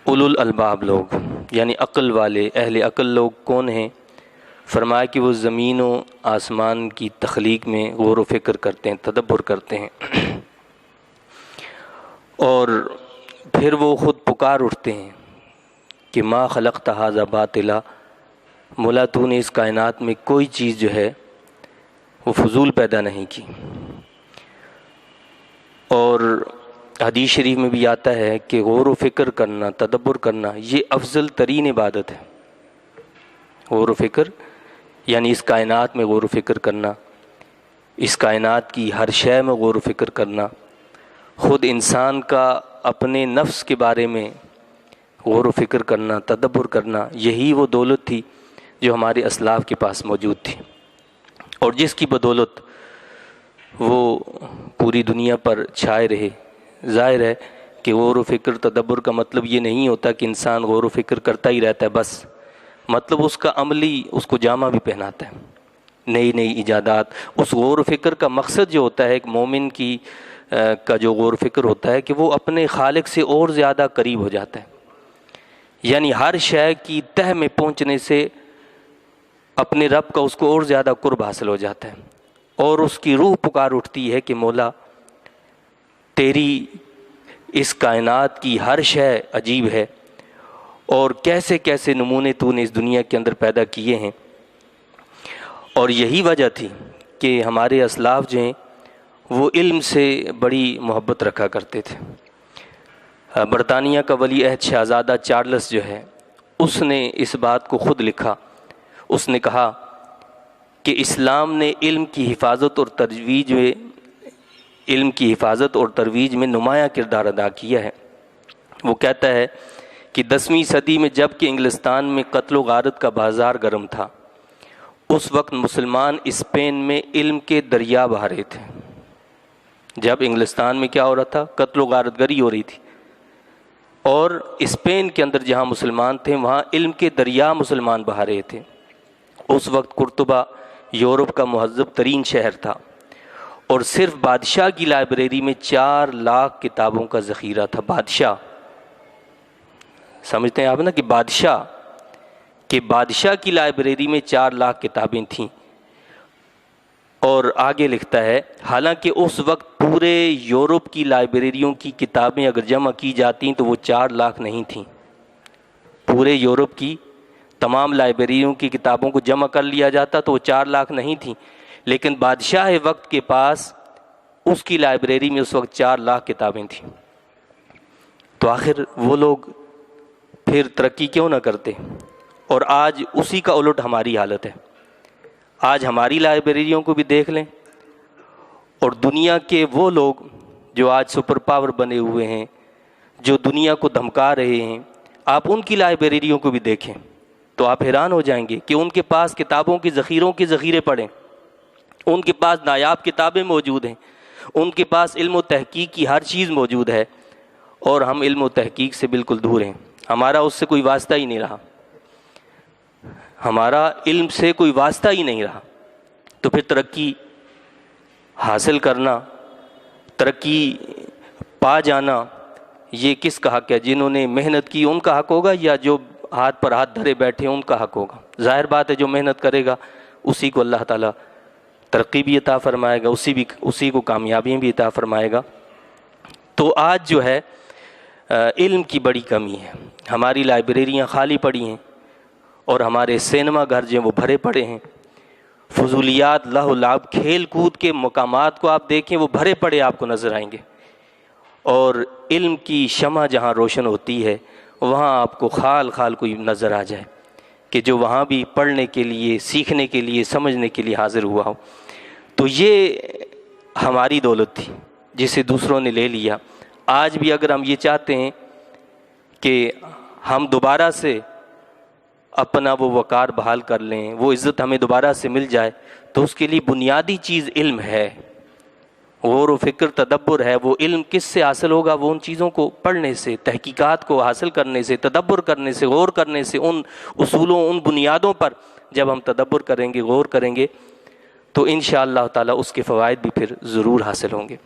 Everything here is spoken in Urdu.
اولو الالباب لوگ یعنی عقل والے اہل عقل لوگ کون ہیں؟ فرمایا کہ وہ زمین و آسمان کی تخلیق میں غور و فکر کرتے ہیں، تدبر کرتے ہیں، اور پھر وہ خود پکار اٹھتے ہیں کہ ما خلقت ھذا باطلا، مولا تو نے اس کائنات میں کوئی چیز جو ہے وہ فضول پیدا نہیں کی۔ اور حدیث شریف میں بھی آتا ہے کہ غور و فکر کرنا، تدبر کرنا یہ افضل ترین عبادت ہے۔ غور و فکر یعنی اس کائنات میں غور و فکر کرنا، اس کائنات کی ہر شے میں غور و فکر کرنا، خود انسان کا اپنے نفس کے بارے میں غور و فکر کرنا، تدبر کرنا، یہی وہ دولت تھی جو ہمارے اسلاف کے پاس موجود تھی، اور جس کی بدولت وہ پوری دنیا پر چھائے رہے۔ ظاہر ہے کہ غور و فکر تدبر کا مطلب یہ نہیں ہوتا کہ انسان غور و فکر کرتا ہی رہتا ہے بس، مطلب اس کا عملی اس کو جامہ بھی پہناتا ہے، نئی نئی ایجادات۔ اس غور و فکر کا مقصد جو ہوتا ہے ایک مومن کی کا جو غور و فکر ہوتا ہے کہ وہ اپنے خالق سے اور زیادہ قریب ہو جاتا ہے، یعنی ہر شے کی تہ میں پہنچنے سے اپنے رب کا اس کو اور زیادہ قرب حاصل ہو جاتا ہے، اور اس کی روح پکار اٹھتی ہے کہ مولا تیری اس کائنات کی ہر شے عجیب ہے، اور کیسے کیسے نمونے تو نے اس دنیا کے اندر پیدا کیے ہیں۔ اور یہی وجہ تھی کہ ہمارے اسلاف جو ہیں وہ علم سے بڑی محبت رکھا کرتے تھے۔ برطانیہ کا ولی عہد شہزادہ چارلس جو ہے اس نے اس بات کو خود لکھا، اس نے کہا کہ اسلام نے علم کی حفاظت اور ترویج میں نمایاں کردار ادا کیا ہے۔ وہ کہتا ہے کہ 10ویں صدی میں جب کہ انگلستان میں قتل و غارت کا بازار گرم تھا، اس وقت مسلمان اسپین میں علم کے دریا بہا رہے تھے۔ جب انگلستان میں کیا ہو رہا تھا؟ قتل و غارت گری ہو رہی تھی، اور اسپین کے اندر جہاں مسلمان تھے وہاں علم کے دریا مسلمان بہا رہے تھے۔ اس وقت قرطبہ یورپ کا مہذب ترین شہر تھا، اور صرف بادشاہ کی لائبریری میں 4 لاکھ کتابوں کا ذخیرہ تھا۔ بادشاہ، سمجھتے ہیں آپ نا کہ بادشاہ کی لائبریری میں 4 لاکھ کتابیں تھیں۔ اور آگے لکھتا ہے حالانکہ اس وقت پورے یورپ کی لائبریریوں کی کتابیں اگر جمع کی جاتیں تو وہ 4 لاکھ نہیں تھیں۔ پورے یورپ کی تمام لائبریریوں کی کتابوں کو جمع کر لیا جاتا تو وہ 4 لاکھ نہیں تھیں، لیکن بادشاہ وقت کے پاس اس کی لائبریری میں اس وقت 4 لاکھ کتابیں تھیں۔ تو آخر وہ لوگ پھر ترقی کیوں نہ کرتے؟ اور آج اسی کا الٹ ہماری حالت ہے۔ آج ہماری لائبریریوں کو بھی دیکھ لیں، اور دنیا کے وہ لوگ جو آج سپر پاور بنے ہوئے ہیں، جو دنیا کو دھمکا رہے ہیں، آپ ان کی لائبریریوں کو بھی دیکھیں تو آپ حیران ہو جائیں گے کہ ان کے پاس کتابوں کے ذخیروں کے ذخیرے پڑیں، ان کے پاس نایاب کتابیں موجود ہیں، ان کے پاس علم و تحقیق کی ہر چیز موجود ہے، اور ہم علم و تحقیق سے بالکل دور ہیں۔ ہمارا اس سے کوئی واسطہ ہی نہیں رہا، ہمارا علم سے کوئی واسطہ ہی نہیں رہا۔ تو پھر ترقی حاصل کرنا، ترقی پا جانا، یہ کس کا حق ہے؟ جنہوں نے محنت کی ان کا حق ہوگا، یا جو ہاتھ پر ہاتھ دھرے بیٹھے ان کا حق ہوگا؟ ظاہر بات ہے جو محنت کرے گا اسی کو اللہ تعالیٰ ترقی بھی عطا فرمائے گا، اسی کو کامیابیاں بھی عطا فرمائے گا۔ تو آج جو ہے علم کی بڑی کمی ہے، ہماری لائبریریاں خالی پڑی ہیں، اور ہمارے سینما گھر جو ہیں وہ بھرے پڑے ہیں۔ فضولیات، لہو و لعب، کھیل کود کے مقامات کو آپ دیکھیں وہ بھرے پڑے آپ کو نظر آئیں گے، اور علم کی شمع جہاں روشن ہوتی ہے وہاں آپ کو خال خال کوئی نظر آ جائے کہ جو وہاں بھی پڑھنے کے لیے، سیکھنے کے لیے، سمجھنے کے لیے حاضر ہوا ہو۔ تو یہ ہماری دولت تھی جسے دوسروں نے لے لیا۔ آج بھی اگر ہم یہ چاہتے ہیں کہ ہم دوبارہ سے اپنا وہ وقار بحال کر لیں، وہ عزت ہمیں دوبارہ سے مل جائے، تو اس کے لیے بنیادی چیز علم ہے، غور و فکر، تدبر ہے۔ وہ علم کس سے حاصل ہوگا؟ وہ ان چیزوں کو پڑھنے سے، تحقیقات کو حاصل کرنے سے، تدبر کرنے سے، غور کرنے سے، ان اصولوں، ان بنیادوں پر جب ہم تدبر کریں گے، غور کریں گے، تو انشاءاللہ تعالیٰ اس کے فوائد بھی پھر ضرور حاصل ہوں گے۔